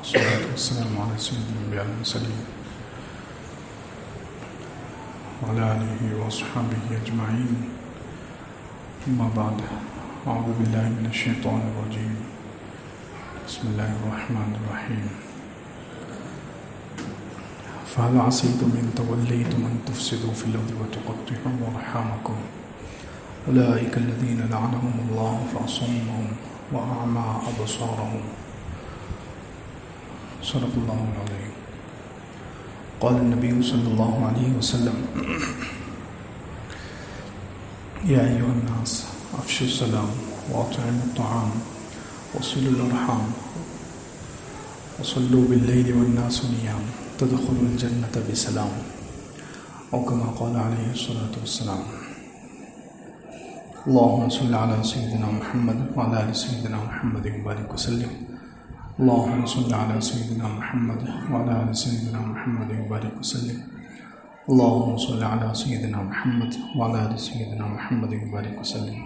والصلاة والسلام على سيد الأنبياء والمرسلين وعلى آله وأصحابه أجمعين. أما بعد، أعوذ بالله من الشيطان الرجيم. بسم الله الرحمن الرحيم. فهل عصيتم إن توليتم أن تفسدوا في الأرض وتقطعوا أرحامكم أولئك الذين لعنهم الله فأصمهم وأعمى أبصارهم. صدق الله العظيم. قال النبي صلى الله عليه وسلم: يا أيها الناس أفشوا السلام وأطعموا الطعام وصلوا الأرحام وصلوا بالليل والناس نيام تدخلوا الجنة بسلام، أو كما قال عليه الصلاة والسلام. اللهم صل على سيدنا محمد وعلى آل سيدنا محمد وبارك وسلم. اللهم صل على سيدنا محمد وعلى آل سيدنا محمد وبارك وسلم. اللهم صل على سيدنا محمد وعلى آل سيدنا محمد وبارك وسلم.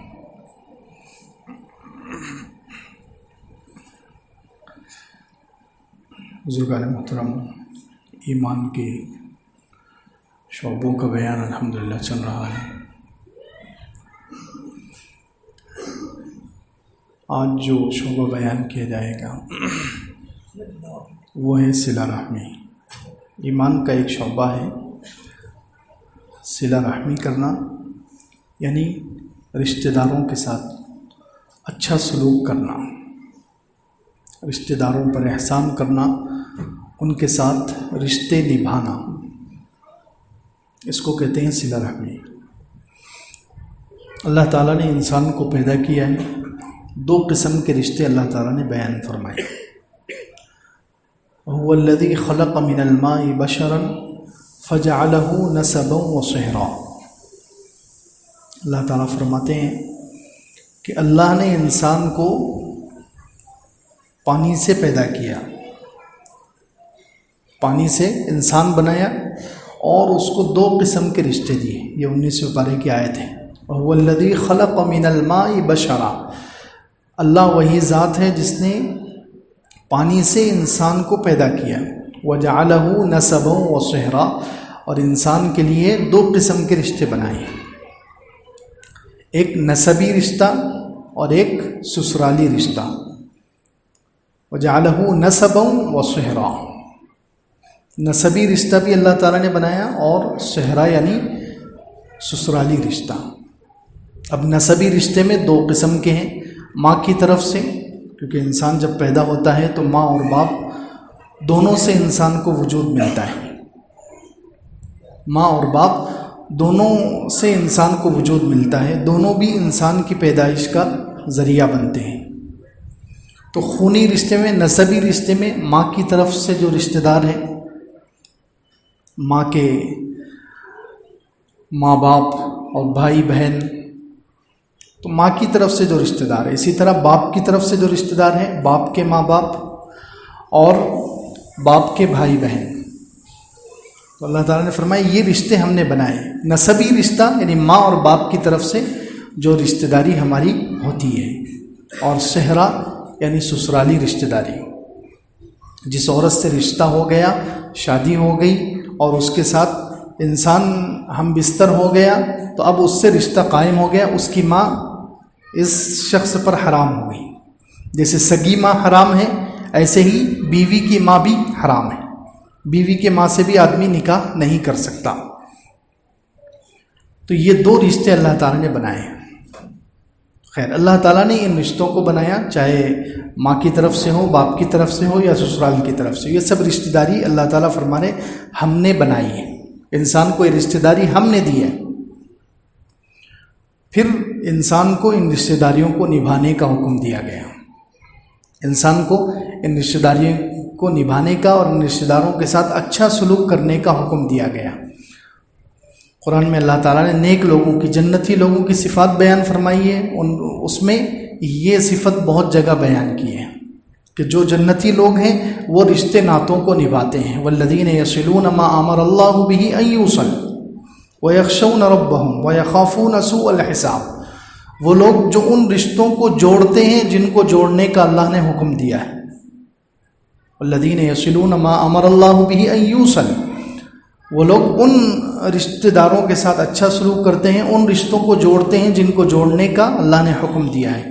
بزرگان محترم، ایمان کے شعبوں کا بیان الحمدللہ چل رہا ہے. آج جو شعبہ بیان کیا جائے گا وہ ہے صلہ رحمی. ایمان کا ایک شعبہ ہے صلہ رحمی کرنا، یعنی رشتہ داروں کے ساتھ اچھا سلوک کرنا، رشتہ داروں پر احسان کرنا، ان کے ساتھ رشتے نبھانا، اس کو کہتے ہیں صلہ رحمی. اللہ تعالیٰ نے انسان کو پیدا کیا ہے، دو قسم کے رشتے اللہ تعالیٰ نے بیان فرمائے. هو الذي خلق من الماء بشرا فجعله نسبا وصهرا. اللہ تعالیٰ فرماتے ہیں کہ اللہ نے انسان کو پانی سے پیدا کیا، پانی سے انسان بنایا اور اس کو دو قسم کے رشتے دیے. یہ 19 پارے کی آیت ہے. هو الذي خلق من الماء بشرا. اللہ وہی ذات ہے جس نے پانی سے انسان کو پیدا کیا. وجعلہ نسبا وصہرا. اور انسان کے لیے دو قسم کے رشتے بنائے، ایک نسبی رشتہ اور ایک سسرالی رشتہ. وجعلہ نسبا وصہرا. نسبی رشتہ بھی اللہ تعالیٰ نے بنایا اور صہرا یعنی سسرالی رشتہ. اب نسبی رشتے میں دو قسم کے ہیں. ماں کی طرف سے، کیونکہ انسان جب پیدا ہوتا ہے تو ماں اور باپ دونوں سے انسان کو وجود ملتا ہے. ماں اور باپ دونوں سے انسان کو وجود ملتا ہے، دونوں بھی انسان کی پیدائش کا ذریعہ بنتے ہیں. تو خونی رشتے میں، نسبی رشتے میں ماں کی طرف سے جو رشتہ دار ہیں، ماں کے ماں باپ اور بھائی بہن، تو ماں کی طرف سے جو رشتہ دار ہے. اسی طرح باپ کی طرف سے جو رشتہ دار ہیں، باپ کے ماں باپ اور باپ کے بھائی بہن. تو اللہ تعالیٰ نے فرمایا یہ رشتے ہم نے بنائے. نسبی رشتہ یعنی ماں اور باپ کی طرف سے جو رشتہ داری ہماری ہوتی ہے، اور صہرا یعنی سسرالی رشتہ داری. جس عورت سے رشتہ ہو گیا، شادی ہو گئی اور اس کے ساتھ انسان ہم بستر ہو گیا، تو اب اس سے رشتہ قائم ہو گیا. اس کی ماں اس شخص پر حرام ہو گئی. جیسے سگی ماں حرام ہے، ایسے ہی بیوی کی ماں بھی حرام ہے. بیوی کے ماں سے بھی آدمی نکاح نہیں کر سکتا. تو یہ دو رشتے اللہ تعالیٰ نے بنائے ہیں. خیر، اللہ تعالیٰ نے ان رشتوں کو بنایا، چاہے ماں کی طرف سے ہو، باپ کی طرف سے ہو یا سسرال کی طرف سے. یہ سب رشتہ داری اللہ تعالیٰ فرمانے ہم نے بنائی ہے. انسان کو یہ رشتہ داری ہم نے دی ہے. پھر انسان کو ان رشتہ داریوں کو نبھانے کا حکم دیا گیا. انسان کو ان رشتہ داریوں کو نبھانے کا اور ان رشتہ داروں کے ساتھ اچھا سلوک کرنے کا حکم دیا گیا. قرآن میں اللہ تعالیٰ نے نیک لوگوں کی، جنتی لوگوں کی صفات بیان فرمائی ہے. اس میں یہ صفت بہت جگہ بیان کی ہے کہ جو جنتی لوگ ہیں وہ رشتے ناتوں کو نبھاتے ہیں. والذین یصلون ما امر اللہ بہ ان یوصل وَيَخْشَوْنَ رَبَّهُمْ وَيَخَافُونَ سُوءَ الْحِسَابِ. وہ لوگ جو ان رشتوں کو جوڑتے ہیں جن کو جوڑنے کا اللہ نے حکم دیا ہے، والذین یصلون ما امر اللہ بہ ان یوصل، وہ لوگ ان رشتہ داروں کے ساتھ اچھا سلوک کرتے ہیں، ان رشتوں کو جوڑتے ہیں جن کو جوڑنے کا اللہ نے حکم دیا ہے،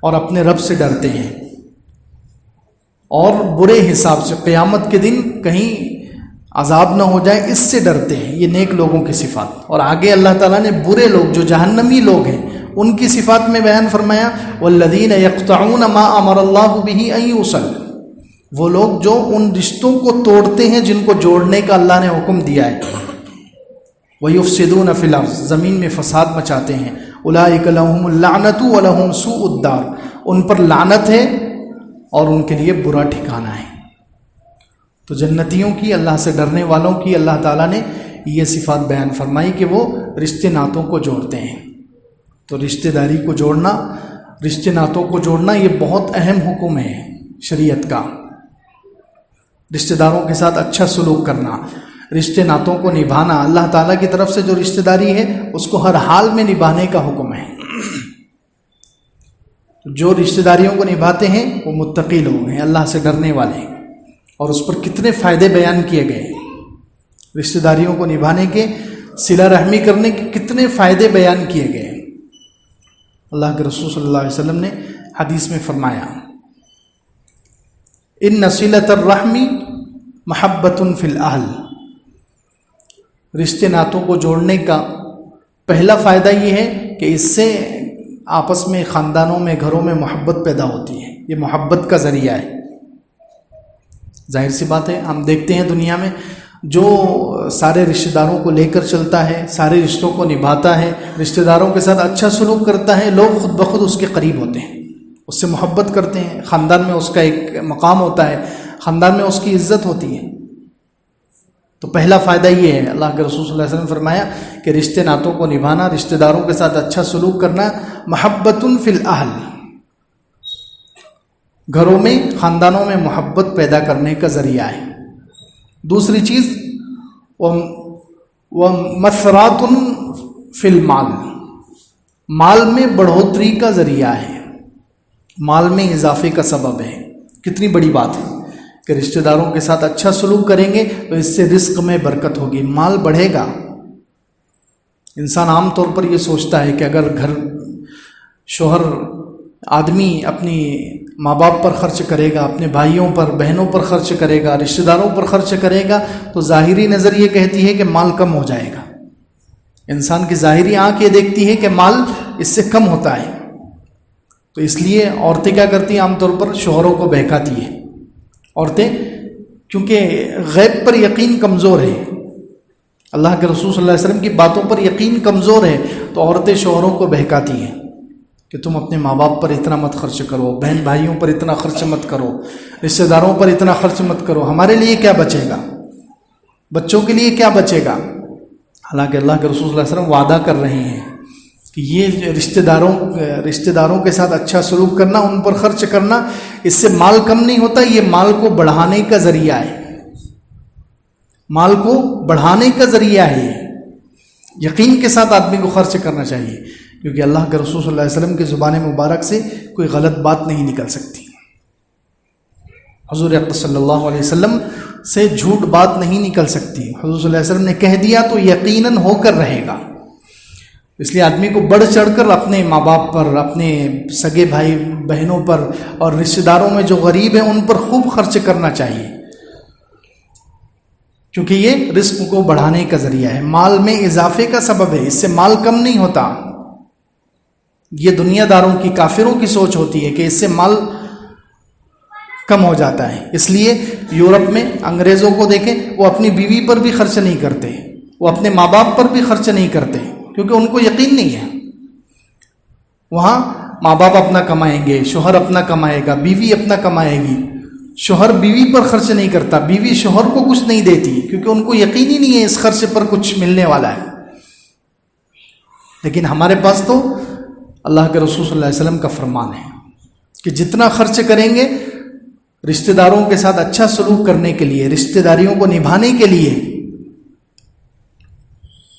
اور اپنے رب سے ڈرتے ہیں، اور برے حساب سے قیامت کے دن کہیں عذاب نہ ہو جائے اس سے ڈرتے ہیں۔ یہ نیک لوگوں کی صفات۔ اور آگے اللہ تعالیٰ نے برے لوگ جو جہنمی لوگ ہیں ان کی صفات میں بیان فرمایا، والذین یقطعون ما امر اللہ بہ ان یوصل، وہ لوگ جو ان رشتوں کو توڑتے ہیں جن کو جوڑنے کا اللہ نے حکم دیا ہے، وَيُفْسِدُونَ فِي الْأَرْضِ، زمین میں فساد مچاتے ہیں، اولئک لہم اللعنۃ ولہم سوء الدار، ان پر لعنت ہے اور ان کے لیے برا ٹھکانہ ہے۔ تو جنتیوں کی، اللہ سے ڈرنے والوں کی اللہ تعالیٰ نے یہ صفات بیان فرمائی کہ وہ رشتے ناتوں کو جوڑتے ہیں۔ تو رشتہ داری کو جوڑنا، رشتے ناتوں کو جوڑنا یہ بہت اہم حکم ہے شریعت کا۔ رشتہ داروں کے ساتھ اچھا سلوک کرنا، رشتے ناتوں کو نبھانا، اللہ تعالیٰ کی طرف سے جو رشتہ داری ہے اس کو ہر حال میں نبھانے کا حکم ہے۔ جو رشتہ داریوں کو نبھاتے ہیں وہ متقی لوگ ہیں، اللہ سے ڈرنے والے ہیں، اور اس پر کتنے فائدے بیان کیے گئے۔ رشتہ داریوں کو نبھانے کے، صلہ رحمی کرنے کے کتنے فائدے بیان کیے گئے۔ اللہ کے رسول صلی اللہ علیہ وسلم نے حدیث میں فرمایا، ان صلۃ الرحم محبۃ فی الاہل، رشتے ناتوں کو جوڑنے کا پہلا فائدہ یہ ہے کہ اس سے آپس میں، خاندانوں میں، گھروں میں محبت پیدا ہوتی ہے۔ یہ محبت کا ذریعہ ہے۔ ظاہر سی بات ہے، ہم دیکھتے ہیں دنیا میں جو سارے رشتہ داروں کو لے کر چلتا ہے، سارے رشتوں کو نبھاتا ہے، رشتہ داروں کے ساتھ اچھا سلوک کرتا ہے، لوگ خود بخود اس کے قریب ہوتے ہیں، اس سے محبت کرتے ہیں، خاندان میں اس کا ایک مقام ہوتا ہے، خاندان میں اس کی عزت ہوتی ہے۔ تو پہلا فائدہ یہ ہے، اللہ کے رسول صلی اللہ علیہ وسلم نے فرمایا کہ رشتے ناتوں کو نبھانا، رشتہ داروں کے ساتھ اچھا سلوک کرنا محبۃ فی الاہل، گھروں میں، خاندانوں میں محبت پیدا کرنے کا ذریعہ ہے۔ دوسری چیز وَمَثْرَاتٌ فِي الْمَالِ، مال میں بڑھوتری کا ذریعہ ہے، مال میں اضافے کا سبب ہے۔ کتنی بڑی بات ہے کہ رشتہ داروں کے ساتھ اچھا سلوک کریں گے تو اس سے رزق میں برکت ہوگی، مال بڑھے گا۔ انسان عام طور پر یہ سوچتا ہے کہ اگر گھر، شوہر، آدمی اپنی ماں باپ پر خرچ کرے گا، اپنے بھائیوں پر، بہنوں پر خرچ کرے گا، رشتہ داروں پر خرچ کرے گا تو ظاہری نظر یہ کہتی ہے کہ مال کم ہو جائے گا۔ انسان کی ظاہری آنکھ یہ دیکھتی ہے کہ مال اس سے کم ہوتا ہے، تو اس لیے عورتیں کیا کرتی ہیں، عام طور پر شوہروں کو بہکاتی ہیں عورتیں، کیونکہ غیب پر یقین کمزور ہے، اللہ کے رسول صلی اللہ علیہ وسلم کی باتوں پر یقین کمزور ہے، تو عورتیں شوہروں کو بہکاتی ہیں کہ تم اپنے ماں باپ پر اتنا مت خرچ کرو، بہن بھائیوں پر اتنا خرچ مت کرو، رشتہ داروں پر اتنا خرچ مت کرو، ہمارے لیے کیا بچے گا، بچوں کے لیے کیا بچے گا۔ حالانکہ اللہ کے رسول صلی اللہ علیہ وسلم وعدہ کر رہے ہیں کہ یہ رشتہ داروں کے ساتھ اچھا سلوک کرنا، ان پر خرچ کرنا، اس سے مال کم نہیں ہوتا، یہ مال کو بڑھانے کا ذریعہ ہے، مال کو بڑھانے کا ذریعہ ہے۔ یقین کے ساتھ آدمی کو خرچ کرنا چاہیے، کیونکہ اللہ کے رسول صلی اللہ علیہ وسلم کی زبان مبارک سے کوئی غلط بات نہیں نکل سکتی، حضور اقدس صلی اللہ علیہ وسلم سے جھوٹ بات نہیں نکل سکتی۔ حضور صلی اللہ علیہ وسلم نے کہہ دیا تو یقیناً ہو کر رہے گا۔ اس لیے آدمی کو بڑھ چڑھ کر اپنے ماں باپ پر، اپنے سگے بھائی بہنوں پر اور رشتہ داروں میں جو غریب ہیں ان پر خوب خرچ کرنا چاہیے، کیونکہ یہ رزق کو بڑھانے کا ذریعہ ہے، مال میں اضافے کا سبب ہے، اس سے مال کم نہیں ہوتا۔ یہ دنیا داروں کی، کافروں کی سوچ ہوتی ہے کہ اس سے مال کم ہو جاتا ہے۔ اس لیے یورپ میں انگریزوں کو دیکھیں، وہ اپنی بیوی پر بھی خرچ نہیں کرتے، وہ اپنے ماں باپ پر بھی خرچ نہیں کرتے، کیونکہ ان کو یقین نہیں ہے۔ وہاں ماں باپ اپنا کمائیں گے، شوہر اپنا کمائے گا، بیوی اپنا کمائے گی، شوہر بیوی پر خرچ نہیں کرتا، بیوی شوہر کو کچھ نہیں دیتی، کیونکہ ان کو یقین ہی نہیں ہے اس خرچ پر کچھ ملنے والا ہے۔ لیکن ہمارے پاس تو اللہ کے رسول صلی اللہ علیہ وسلم کا فرمان ہے کہ جتنا خرچ کریں گے رشتہ داروں کے ساتھ اچھا سلوک کرنے کے لیے، رشتہ داریوں کو نبھانے کے لیے،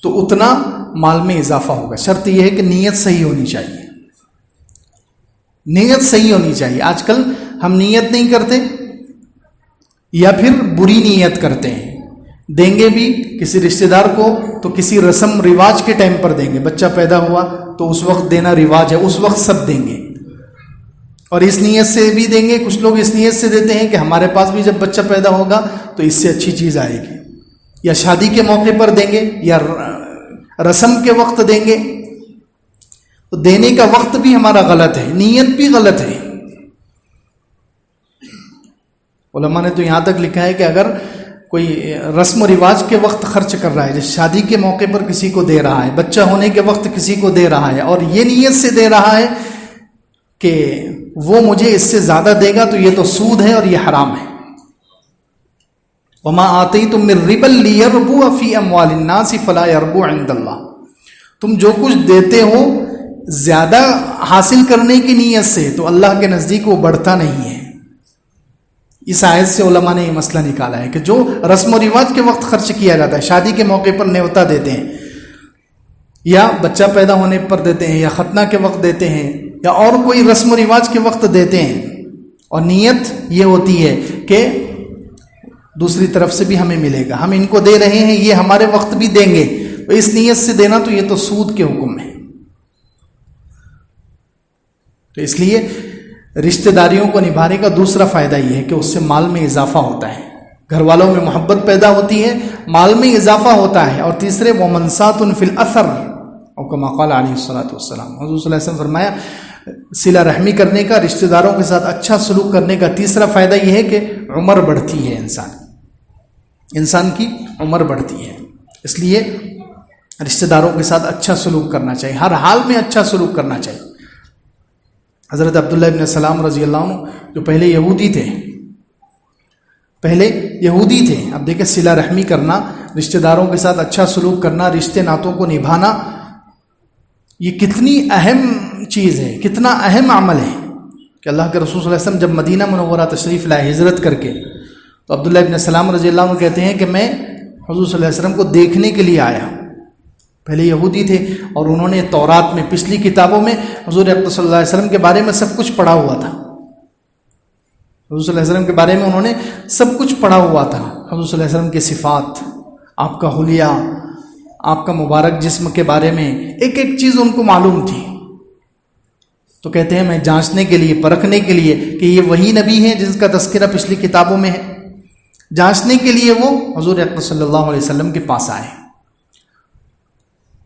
تو اتنا مال میں اضافہ ہوگا۔ شرط یہ ہے کہ نیت صحیح ہونی چاہیے، نیت صحیح ہونی چاہیے۔ آج کل ہم نیت نہیں کرتے، یا پھر بری نیت کرتے ہیں، دیں گے بھی کسی رشتہ دار کو تو کسی رسم رواج کے ٹائم پر دیں گے، بچہ پیدا ہوا تو اس وقت دینا رواج ہے، اس وقت سب دیں گے، اور اس نیت سے بھی دیں گے۔ کچھ لوگ اس نیت سے دیتے ہیں کہ ہمارے پاس بھی جب بچہ پیدا ہوگا تو اس سے اچھی چیز آئے گی، یا شادی کے موقع پر دیں گے یا رسم کے وقت دیں گے۔ تو دینے کا وقت بھی ہمارا غلط ہے، نیت بھی غلط ہے۔ علماء نے تو یہاں تک لکھا ہے کہ اگر کوئی رسم و رواج کے وقت خرچ کر رہا ہے، جیسے شادی کے موقع پر کسی کو دے رہا ہے، بچہ ہونے کے وقت کسی کو دے رہا ہے، اور یہ نیت سے دے رہا ہے کہ وہ مجھے اس سے زیادہ دے گا، تو یہ تو سود ہے اور یہ حرام ہے۔ وَمَا آتَيْتُم مِّن رِّبًا لِيَرْبُوَ فِي أَمْوَالِ النَّاسِ فَلَا يَرْبُو عِندَ اللَّهِ، تم جو کچھ دیتے ہو زیادہ حاصل کرنے کی نیت سے تو اللہ کے نزدیک وہ بڑھتا نہیں ہے۔ اس آیت سے علماء نے یہ مسئلہ نکالا ہے کہ جو رسم و رواج کے وقت خرچ کیا جاتا ہے، شادی کے موقع پر نیوتا دیتے ہیں، یا بچہ پیدا ہونے پر دیتے ہیں، یا ختنہ کے وقت دیتے ہیں، یا اور کوئی رسم و رواج کے وقت دیتے ہیں، اور نیت یہ ہوتی ہے کہ دوسری طرف سے بھی ہمیں ملے گا، ہم ان کو دے رہے ہیں، یہ ہمارے وقت بھی دیں گے، تو اس نیت سے دینا تو یہ تو سود کے حکم ہے۔ تو اس لیے رشتہ داریوں کو نبھانے کا دوسرا فائدہ یہ ہے کہ اس سے مال میں اضافہ ہوتا ہے، گھر والوں میں محبت پیدا ہوتی ہے، مال میں اضافہ ہوتا ہے۔ اور تیسرے وَمَنْسَاتٌ فِي الْأَثَرِ، اور کما قال علیہ الصلوۃ والسلام، حضور صلی اللہ علیہ وسلم فرمایا صلہ رحمی کرنے کا، رشتہ داروں کے ساتھ اچھا سلوک کرنے کا تیسرا فائدہ یہ ہے کہ عمر بڑھتی ہے، انسان کی عمر بڑھتی ہے۔ اس لیے رشتہ داروں کے ساتھ اچھا سلوک کرنا چاہیے، ہر حال میں اچھا سلوک کرنا چاہیے۔ حضرت عبداللہ ابن سلام رضی اللہ عنہ جو پہلے یہودی تھے، اب دیکھیں صلہ رحمی کرنا، رشتہ داروں کے ساتھ اچھا سلوک کرنا، رشتے ناتوں کو نبھانا، یہ کتنی اہم چیز ہے، کتنا اہم عمل ہے کہ اللہ کے رسول صلی اللہ علیہ وسلم جب مدینہ منورہ تشریف لائے ہجرت کر کے، تو عبداللہ ابن سلام رضی اللہ عنہ کہتے ہیں کہ میں حضور صلی اللہ علیہ وسلم کو دیکھنے کے لیے آیا۔ پہلے یہودی تھے اور انہوں نے تورات میں، پچھلی کتابوں میں حضور اقدس صلی اللہ علیہ وسلم کے بارے میں سب کچھ پڑھا ہوا تھا، حضور صلی اللہ علیہ وسلم کے بارے میں انہوں نے سب کچھ پڑھا ہوا تھا، حضور صلی اللہ علیہ وسلم کی صفات، آپ کا حلیہ، آپ کا مبارک جسم کے بارے میں ایک ایک چیز ان کو معلوم تھی۔ تو کہتے ہیں میں جانچنے کے لیے، پرکھنے کے لیے کہ یہ وہی نبی ہے جس کا تذکرہ پچھلی کتابوں میں ہے، جانچنے کے لیے وہ حضور اقدس صلی اللہ علیہ وسلم کے پاس آئے۔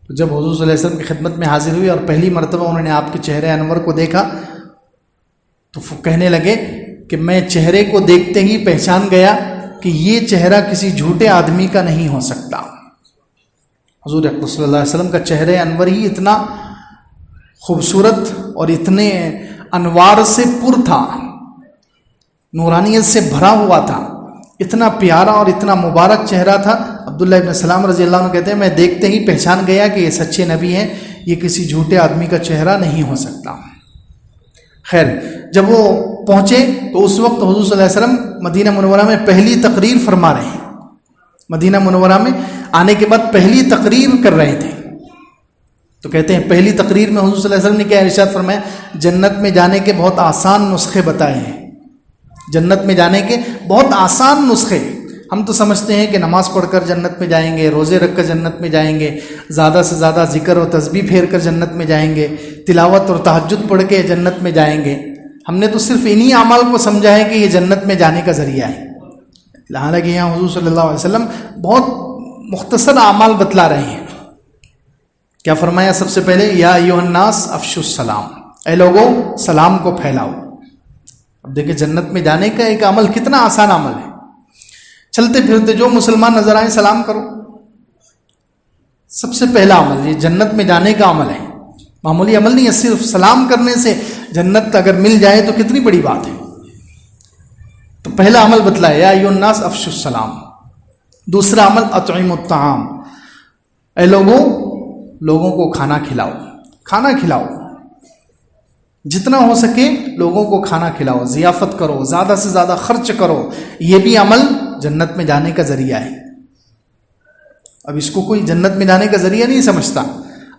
تو جب حضور صلی اللہ علیہ وسلم کی خدمت میں حاضر ہوئی اور پہلی مرتبہ انہوں نے آپ کے چہرے انور کو دیکھا، تو کہنے لگے کہ میں چہرے کو دیکھتے ہی پہچان گیا کہ یہ چہرہ کسی جھوٹے آدمی کا نہیں ہو سکتا۔ حضور اقدس صلی اللہ علیہ وسلم کا چہرہ انور ہی اتنا خوبصورت اور اتنے انوار سے پر تھا، نورانیت سے بھرا ہوا تھا، اتنا پیارا اور اتنا مبارک چہرہ تھا۔ عبداللہ ابن سلام رضی اللہ عنہ کہتے ہیں میں دیکھتے ہی پہچان گیا کہ یہ سچے نبی ہیں، یہ کسی جھوٹے آدمی کا چہرہ نہیں ہو سکتا۔ خیر، جب وہ پہنچے تو اس وقت حضور صلی اللہ علیہ وسلم مدینہ منورہ میں پہلی تقریر فرما رہے ہیں، مدینہ منورہ میں آنے کے بعد پہلی تقریر کر رہے تھے۔ تو کہتے ہیں پہلی تقریر میں حضور صلی اللہ علیہ وسلم نے کیا ارشاد فرمایا؟ جنت میں جانے کے بہت آسان نسخے بتائے ہیں، جنت میں جانے کے بہت آسان نسخے۔ ہم تو سمجھتے ہیں کہ نماز پڑھ کر جنت میں جائیں گے، روزے رکھ کر جنت میں جائیں گے، زیادہ سے زیادہ ذکر و تسبیح پھیر کر جنت میں جائیں گے، تلاوت اور تہجد پڑھ کے جنت میں جائیں گے۔ ہم نے تو صرف انہی اعمال کو سمجھا ہے کہ یہ جنت میں جانے کا ذریعہ ہے، حالانکہ یہاں حضور صلی اللہ علیہ وسلم بہت مختصر اعمال بتلا رہے ہیں۔ کیا فرمایا؟ سب سے پہلے یا ایھا الناس افشوا السلام، اے لوگوں سلام کو پھیلاؤ۔ اب دیکھیں جنت میں جانے کا ایک عمل کتنا آسان عمل ہے، چلتے پھرتے جو مسلمان نظر آئیں سلام کرو، سب سے پہلا عمل یہ جنت میں جانے کا عمل ہے، معمولی عمل نہیں ہے۔ صرف سلام کرنے سے جنت اگر مل جائے تو کتنی بڑی بات ہے۔ تو پہلا عمل بتلایا یا ایھا الناس افشوا السلام۔ دوسرا عمل اطعموا الطعام، اے لوگوں کو کھانا کھلاؤ، کھانا کھلاؤ، جتنا ہو سکے لوگوں کو کھانا کھلاؤ، ضیافت کرو، زیادہ سے زیادہ خرچ کرو۔ یہ بھی عمل جنت میں جانے کا ذریعہ ہے۔ اب اس کو کوئی جنت میں جانے کا ذریعہ نہیں سمجھتا،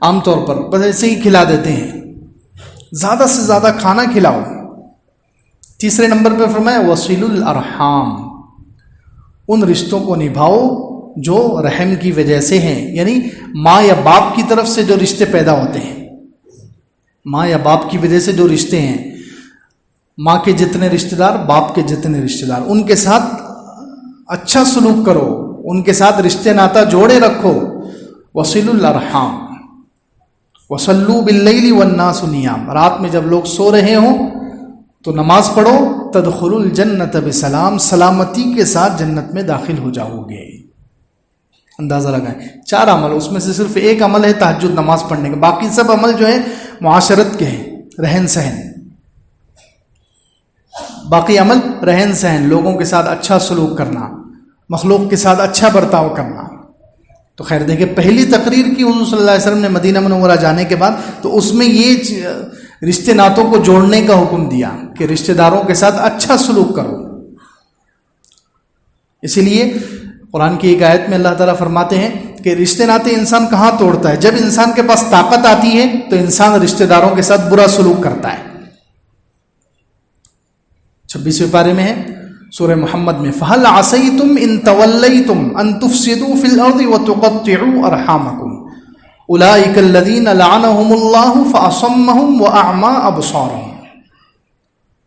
عام طور پر بس ایسے ہی کھلا دیتے ہیں۔ زیادہ سے زیادہ کھانا کھلاؤ۔ تیسرے نمبر پہ فرمایا وصلوا الارحام، ان رشتوں کو نبھاؤ جو رحم کی وجہ سے ہیں، یعنی ماں یا باپ کی طرف سے جو رشتے پیدا ہوتے ہیں، ماں یا باپ کی وجہ سے جو رشتے ہیں، ماں کے جتنے رشتہ دار، باپ کے جتنے رشتہ دار، ان کے ساتھ اچھا سلوک کرو، ان کے ساتھ رشتے ناتا جوڑے رکھو. وصلوا الارحام وصلوا باللیل والناس نیام، رات میں جب لوگ سو رہے ہوں تو نماز پڑھو. تدخلوا الجنت بسلام، سلامتی کے ساتھ جنت میں داخل ہو جاؤ گے. اندازہ لگائیں، 4 عمل، اس میں سے صرف ایک عمل ہے تہجد نماز پڑھنے کا، باقی سب عمل جو ہے معاشرت کے ہیں، رہن سہن. باقی عمل رہن سہن، لوگوں کے ساتھ اچھا سلوک کرنا، مخلوق کے ساتھ اچھا برتاؤ کرنا. تو خیر دیکھیں، پہلی تقریر کی حضور صلی اللہ علیہ وسلم نے مدینہ منورہ جانے کے بعد، تو اس میں یہ رشتے ناتوں کو جوڑنے کا حکم دیا کہ رشتہ داروں کے ساتھ اچھا سلوک کرو. اسی لیے قرآن کی ایک آیت میں اللہ تعالیٰ فرماتے ہیں کہ رشتے ناتے انسان کہاں توڑتا ہے؟ جب انسان کے پاس طاقت آتی ہے تو انسان رشتہ داروں کے ساتھ برا سلوک کرتا ہے. 26ویں پارے میں ہے سورہ محمد میں، فَهَلْ عَصَيْتُمْ إِن تَوَلَّيْتُمْ أَن تُفْسِدُوا فِي الْأَرْضِ وَتُقَطِّعُوا أَرْحَامَكُمْ أُولَٰئِكَ الَّذِينَ لَعَنَهُمُ اللَّهُ فَأَصَمَّهُمْ وَأَعْمَىٰ أَبْصَارَهُمْ.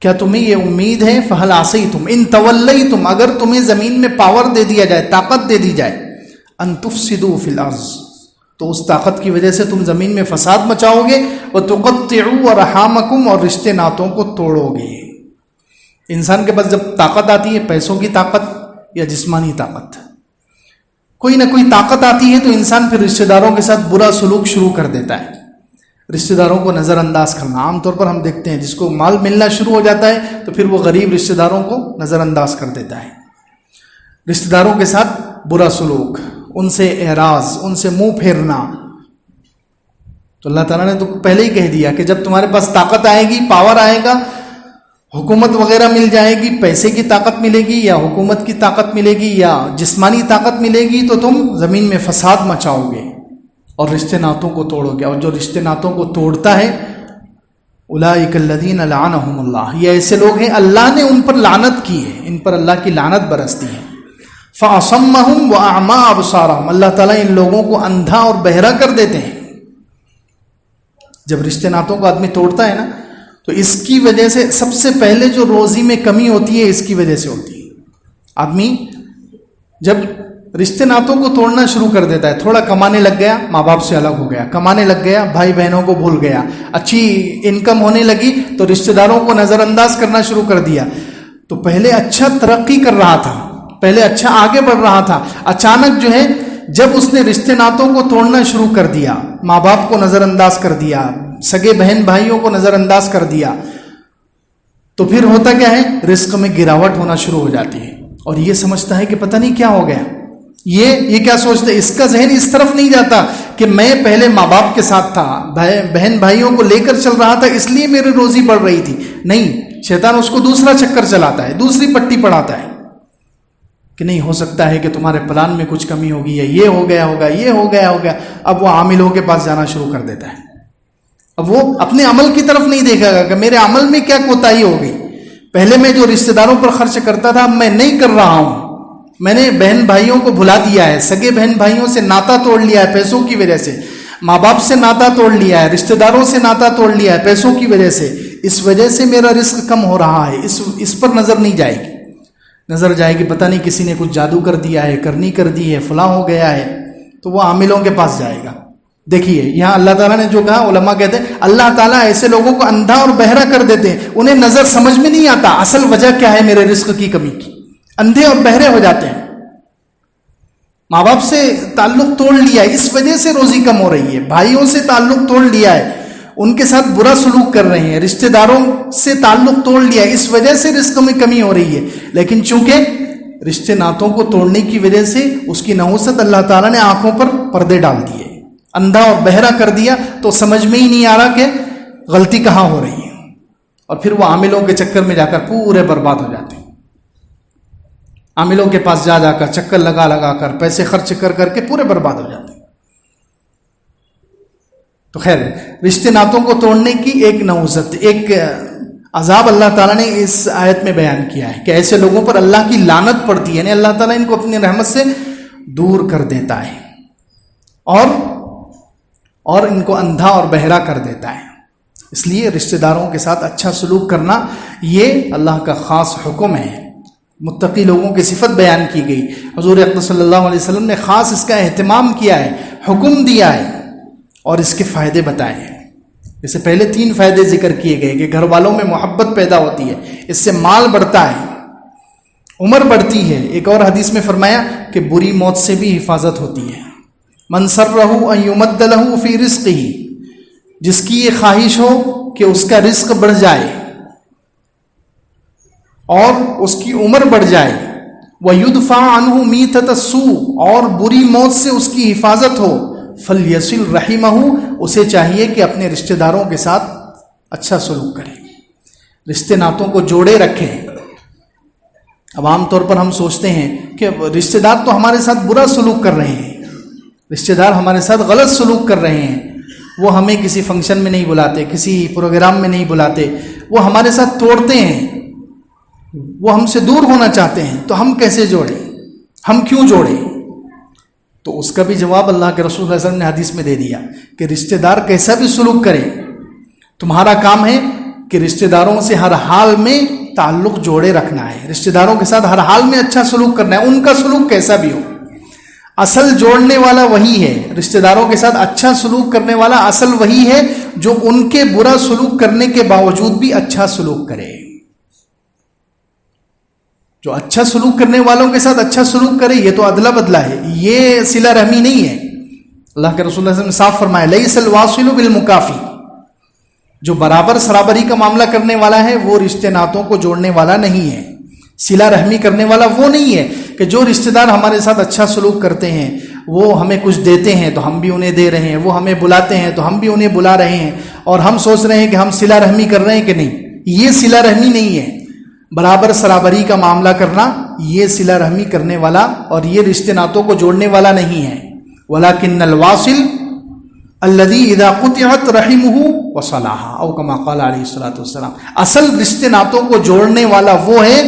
کیا تمہیں یہ امید ہے؟ فَهَلْ عَصَيْتُمْ إِن تَوَلَّيْتُمْ، اگر تمہیں زمین میں پاور دے دیا جائے، طاقت دے دی جائے، أَن تُفْسِدُوا فِي الْأَرْضِ، تو اس طاقت کی وجہ سے تم زمین میں فساد مچاؤ گے، وَتُقَطِّعُوا أَرْحَامَكُمْ، اور رشتے ناتوں کو توڑو گے. انسان کے پاس جب طاقت آتی ہے، پیسوں کی طاقت یا جسمانی طاقت، کوئی نہ کوئی طاقت آتی ہے، تو انسان پھر رشتہ داروں کے ساتھ برا سلوک شروع کر دیتا ہے، رشتہ داروں کو نظر انداز کرنا. عام طور پر ہم دیکھتے ہیں جس کو مال ملنا شروع ہو جاتا ہے تو پھر وہ غریب رشتہ داروں کو نظر انداز کر دیتا ہے. رشتہ داروں کے ساتھ برا سلوک، ان سے اعراض، ان سے منہ پھیرنا. تو اللہ تعالیٰ نے تو پہلے ہی کہہ دیا کہ جب تمہارے پاس طاقت آئے گی، پاور آئے گا، حکومت وغیرہ مل جائے گی، پیسے کی طاقت ملے گی یا حکومت کی طاقت ملے گی یا جسمانی طاقت ملے گی، تو تم زمین میں فساد مچاؤ گے اور رشتے ناتوں کو توڑو گے. اور جو رشتے ناتوں کو توڑتا ہے، اولئک الذین لعنہم اللہ، یہ ایسے لوگ ہیں اللہ نے ان پر لعنت کی ہے، ان پر اللہ کی لعنت برستی ہے. فاصمہم واعمی ابصارہم، اللہ تعالیٰ ان لوگوں کو اندھا اور بہرا کر دیتے ہیں. جب رشتے ناتوں کو آدمی توڑتا ہے نا، تو اس کی وجہ سے سب سے پہلے جو روزی میں کمی ہوتی ہے، اس کی وجہ سے ہوتی ہے. آدمی جب رشتے ناتوں کو توڑنا شروع کر دیتا ہے، تھوڑا کمانے لگ گیا، ماں باپ سے الگ ہو گیا، کمانے لگ گیا، بھائی بہنوں کو بھول گیا، اچھی انکم ہونے لگی تو رشتے داروں کو نظر انداز کرنا شروع کر دیا. تو پہلے اچھا ترقی کر رہا تھا، پہلے اچھا آگے بڑھ رہا تھا، اچانک جو ہے جب اس نے رشتے ناتوں کو توڑنا شروع کر دیا، ماں باپ کو نظر انداز کر دیا، سگے بہن بھائیوں کو نظر انداز کر دیا، تو پھر ہوتا کیا ہے؟ رزق میں گراوٹ ہونا شروع ہو جاتی ہے. اور یہ سمجھتا ہے کہ پتہ نہیں کیا ہو گیا. یہ کیا سوچتا ہے؟ اس کا ذہن اس طرف نہیں جاتا کہ میں پہلے ماں باپ کے ساتھ تھا، بہن بھائیوں کو لے کر چل رہا تھا، اس لیے میری روزی بڑھ رہی تھی. نہیں، شیطان اس کو دوسرا چکر چلاتا ہے، دوسری پٹی پڑھاتا ہے کہ نہیں، ہو سکتا ہے کہ تمہارے پلان میں کچھ کمی ہوگی، یا یہ ہو گیا ہوگا، یہ ہو گیا ہوگا. اب وہ عاملوں کے پاس جانا شروع کر دیتا ہے. اب وہ اپنے عمل کی طرف نہیں دیکھے گا کہ میرے عمل میں کیا کوتاہی ہو گئی. پہلے میں جو رشتہ داروں پر خرچ کرتا تھا، اب میں نہیں کر رہا ہوں، میں نے بہن بھائیوں کو بھلا دیا ہے، سگے بہن بھائیوں سے ناتا توڑ لیا ہے پیسوں کی وجہ سے، ماں باپ سے ناتا توڑ لیا ہے، رشتہ داروں سے ناتا توڑ لیا ہے پیسوں کی وجہ سے. اس وجہ سے میرا رزق کم ہو رہا ہے. اس پر نظر نہیں جائے گی. نظر جائے گی پتہ نہیں کسی نے کچھ جادو کر دیا ہے، کرنی کر دی ہے، فلاں ہو گیا ہے، تو وہ عاملوں کے پاس جائے گا. دیکھیے یہاں اللہ تعالیٰ نے جو کہا، علماء کہتے ہیں اللہ تعالیٰ ایسے لوگوں کو اندھا اور بہرا کر دیتے ہیں، انہیں نظر سمجھ میں نہیں آتا اصل وجہ کیا ہے میرے رزق کی کمی کی، اندھے اور بہرے ہو جاتے ہیں. ماں باپ سے تعلق توڑ لیا ہے، اس وجہ سے روزی کم ہو رہی ہے. بھائیوں سے تعلق توڑ لیا ہے، ان کے ساتھ برا سلوک کر رہے ہیں. رشتہ داروں سے تعلق توڑ لیا ہے، اس وجہ سے رزق میں کمی ہو رہی ہے. لیکن چونکہ رشتے ناتوں کو توڑنے کی وجہ سے اس کی نحوست اللہ تعالیٰ نے آنکھوں پر پردے ڈال دیے، اندھا اور بہرا کر دیا، تو سمجھ میں ہی نہیں آ رہا کہ غلطی کہاں ہو رہی ہے. اور پھر وہ عاملوں کے چکر میں جا کر پورے برباد ہو جاتے ہیں. عاملوں کے پاس جا کر چکر لگا کر پیسے خرچ کر کے پورے برباد ہو جاتے ہیں. تو خیر، رشتے ناتوں کو توڑنے کی ایک نحوست، ایک عذاب اللہ تعالیٰ نے اس آیت میں بیان کیا ہے کہ ایسے لوگوں پر اللہ کی لعنت پڑتی ہے، یعنی اللہ تعالیٰ ان کو اپنی رحمت سے دور کر دیتا ہے اور ان کو اندھا اور بہرا کر دیتا ہے۔ اس لیے رشتہ داروں کے ساتھ اچھا سلوک کرنا یہ اللہ کا خاص حکم ہے۔ متقی لوگوں کی صفت بیان کی گئی، حضور اقدس صلی اللہ علیہ وسلم نے خاص اس کا اہتمام کیا ہے، حکم دیا ہے اور اس کے فائدے بتائے ہیں۔ اس سے پہلے 3 فائدے ذکر کیے گئے کہ گھر والوں میں محبت پیدا ہوتی ہے، اس سے مال بڑھتا ہے، عمر بڑھتی ہے۔ ایک اور حدیث میں فرمایا کہ بری موت سے بھی حفاظت ہوتی ہے۔ من سرہ ان یمد لہ فی رزقہ، جس کی یہ خواہش ہو کہ اس کا رزق بڑھ جائے اور اس کی عمر بڑھ جائے، وَيُدْفَعْ عَنْهُ مِيتَةَ السُّوءِ، اور بری موت سے اس کی حفاظت ہو، فَلْيَصِلْ رَحِمَهُ، اسے چاہیے کہ اپنے رشتہ داروں کے ساتھ اچھا سلوک کرے، رشتے ناتوں کو جوڑے رکھے۔ اب عام طور پر ہم سوچتے ہیں کہ رشتہ دار تو ہمارے ساتھ برا سلوک کر رہے ہیں، رشتہ دار ہمارے ساتھ غلط سلوک کر رہے ہیں، وہ ہمیں کسی فنکشن میں نہیں بلاتے، کسی پروگرام میں نہیں بلاتے، وہ ہمارے ساتھ توڑتے ہیں، وہ ہم سے دور ہونا چاہتے ہیں، تو ہم کیسے جوڑیں، ہم کیوں جوڑیں؟ تو اس کا بھی جواب اللہ کے رسول صلی اللہ علیہ وسلم نے حدیث میں دے دیا کہ رشتہ دار کیسا بھی سلوک کرے، تمہارا کام ہے کہ رشتہ داروں سے ہر حال میں تعلق جوڑے رکھنا ہے، رشتہ داروں کے ساتھ ہر حال میں اچھا سلوک کرنا ہے، ان کا سلوک کیسا بھی ہو۔ اصل جوڑنے والا وہی ہے، رشتہ داروں کے ساتھ اچھا سلوک کرنے والا اصل وہی ہے جو ان کے برا سلوک کرنے کے باوجود بھی اچھا سلوک کرے، جو اچھا سلوک کرنے والوں کے ساتھ اچھا سلوک کرے۔ یہ تو ادلا بدلا ہے، یہ صلہ رحمی نہیں ہے۔ اللہ کے رسول صلی اللہ علیہ وسلم نے صاف فرمایا لیس الواصل بالمکافی، جو برابر سرابری کا معاملہ کرنے والا ہے وہ رشتے ناتوں کو جوڑنے والا نہیں ہے، صلہ رحمی کرنے والا وہ نہیں ہے کہ جو رشتہ دار ہمارے ساتھ اچھا سلوک کرتے ہیں، وہ ہمیں کچھ دیتے ہیں تو ہم بھی انہیں دے رہے ہیں، وہ ہمیں بلاتے ہیں تو ہم بھی انہیں بلا رہے ہیں، اور ہم سوچ رہے ہیں کہ ہم صلہ رحمی کر رہے ہیں کہ نہیں۔ یہ صلہ رحمی نہیں ہے، برابر سرابری کا معاملہ کرنا یہ صلہ رحمی کرنے والا اور یہ رشتے ناتوں کو جوڑنے والا نہیں ہے۔ وَلَكِنَّ الْوَاصِلَ الَّذِي إِذَا قُطِعَتْ رَحِمُهُ وَصَلَحَ، او کما قال علیہ الصلوۃ والسلام، اصل رشتے ناتوں کو جوڑنے والا وہ ہے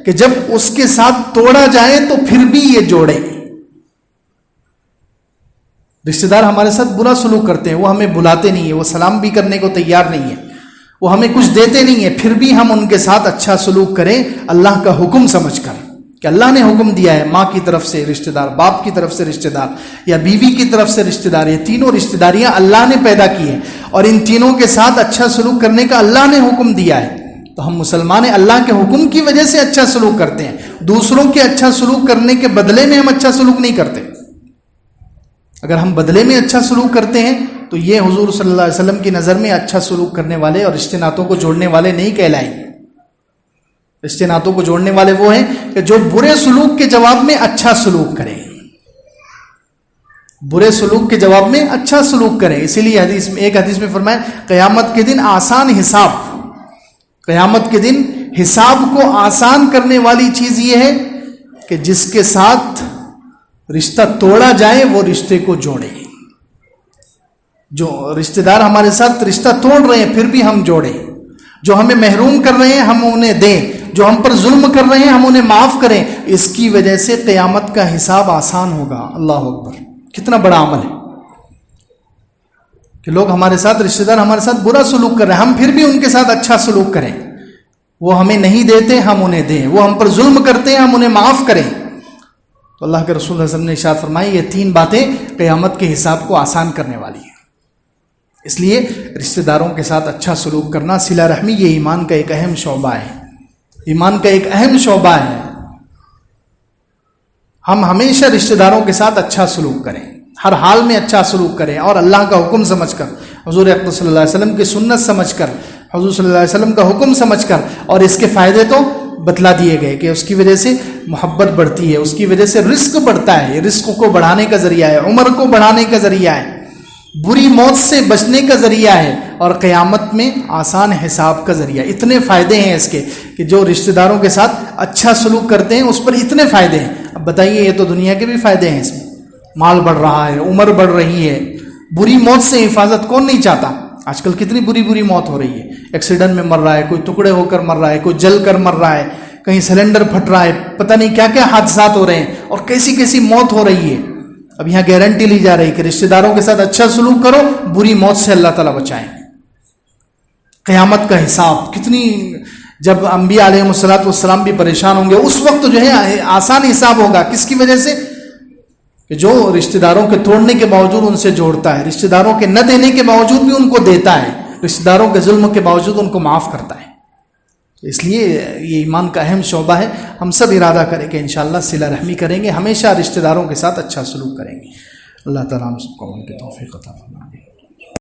کہ جب اس کے ساتھ توڑا جائے تو پھر بھی یہ جوڑے۔ رشتہ دار ہمارے ساتھ برا سلوک کرتے ہیں، وہ ہمیں بلاتے نہیں ہیں، وہ سلام بھی کرنے کو تیار نہیں ہے، وہ ہمیں کچھ دیتے نہیں ہیں، پھر بھی ہم ان کے ساتھ اچھا سلوک کریں اللہ کا حکم سمجھ کر کہ اللہ نے حکم دیا ہے، ماں کی طرف سے رشتہ دار، باپ کی طرف سے رشتہ دار یا بیوی کی طرف سے رشتہ دار، یہ تینوں رشتہ داریاں اللہ نے پیدا کی ہیں اور ان تینوں کے ساتھ اچھا سلوک کرنے کا اللہ نے حکم دیا ہے۔ تو ہم مسلمان اللہ کے حکم کی وجہ سے اچھا سلوک کرتے ہیں، دوسروں کے اچھا سلوک کرنے کے بدلے میں ہم اچھا سلوک نہیں کرتے۔ اگر ہم بدلے میں اچھا سلوک کرتے ہیں تو یہ حضور صلی اللہ علیہ وسلم کی نظر میں اچھا سلوک کرنے والے اور رشتے ناتوں کو جوڑنے والے نہیں کہلائیں گے۔ رشتے ناتوں کو جوڑنے والے وہ ہیں کہ جو برے سلوک کے جواب میں اچھا سلوک کریں، برے سلوک کے جواب میں اچھا سلوک کریں۔ اسی لیے ایک حدیث میں فرمایا قیامت کے دن آسان حساب، قیامت کے دن حساب کو آسان کرنے والی چیز یہ ہے کہ جس کے ساتھ رشتہ توڑا جائے وہ رشتے کو جوڑے۔ جو رشتہ دار ہمارے ساتھ رشتہ توڑ رہے ہیں پھر بھی ہم جوڑیں، جو ہمیں محروم کر رہے ہیں ہم انہیں دیں، جو ہم پر ظلم کر رہے ہیں ہم انہیں معاف کریں، اس کی وجہ سے قیامت کا حساب آسان ہوگا۔ اللہ اکبر، کتنا بڑا عمل ہے کہ لوگ ہمارے ساتھ رشتہ دار ہمارے ساتھ برا سلوک کر رہے ہیں، ہم پھر بھی ان کے ساتھ اچھا سلوک کریں، وہ ہمیں نہیں دیتے ہم انہیں دیں، وہ ہم پر ظلم کرتے ہیں ہم انہیں معاف کریں۔ تو اللہ کے رسول صلی اللہ علیہ وسلم نے ارشاد فرمائی یہ 3 باتیں قیامت کے حساب کو آسان کرنے والی ہیں۔ اس لیے رشتہ داروں کے ساتھ اچھا سلوک کرنا، صلہ رحمی، یہ ایمان کا ایک اہم شعبہ ہے، ایمان کا ایک اہم شعبہ ہے۔ ہم ہمیشہ رشتہ داروں کے ساتھ اچھا سلوک کریں، ہر حال میں اچھا سلوک کریں، اور اللہ کا حکم سمجھ کر، حضور اقدس صلی اللہ علیہ وسلم کی سنت سمجھ کر، حضور صلی اللہ علیہ وسلم کا حکم سمجھ کر، اور اس کے فائدے تو بتلا دیے گئے کہ اس کی وجہ سے محبت بڑھتی ہے، اس کی وجہ سے رزق بڑھتا ہے، یہ رزق کو بڑھانے کا ذریعہ ہے، عمر کو بڑھانے کا ذریعہ ہے، بری موت سے بچنے کا ذریعہ ہے، اور قیامت میں آسان حساب کا ذریعہ۔ اتنے فائدے ہیں اس کے کہ جو رشتہ داروں کے ساتھ اچھا سلوک کرتے ہیں اس پر اتنے فائدے ہیں۔ اب بتائیے، یہ تو دنیا کے بھی فائدے ہیں، اس میں مال بڑھ رہا ہے، عمر بڑھ رہی ہے، بری موت سے حفاظت کون نہیں چاہتا؟ آج کل کتنی بری بری موت ہو رہی ہے، ایکسیڈنٹ میں مر رہا ہے کوئی، ٹکڑے ہو کر مر رہا ہے کوئی، جل کر مر رہا ہے، کہیں سلنڈر پھٹ رہا ہے، پتہ نہیں کیا کیا حادثات ہو رہے ہیں اور کیسی کیسی موت ہو رہی ہے۔ اب یہاں گارنٹی لی جا رہی کہ رشتہ داروں کے ساتھ اچھا سلوک کرو، بری موت سے اللہ تعالیٰ بچائیں۔ قیامت کا حساب کتنی، جب انبیاء علیہ والسلام بھی پریشان ہوں گے، اس وقت جو ہے آسان حساب ہوگا، کس کی وجہ سے؟ کہ جو رشتہ داروں کے توڑنے کے باوجود ان سے جوڑتا ہے، رشتہ داروں کے نہ دینے کے باوجود بھی ان کو دیتا ہے، رشتہ داروں کے ظلم کے باوجود ان کو معاف کرتا ہے۔ اس لیے یہ ایمان کا اہم شعبہ ہے۔ ہم سب ارادہ کریں کہ انشاءاللہ صلہ رحمی کریں گے، ہمیشہ رشتہ داروں کے ساتھ اچھا سلوک کریں گے۔ اللہ تعالیٰ ہم سب کو ان کی توفیق عطا فرمائے۔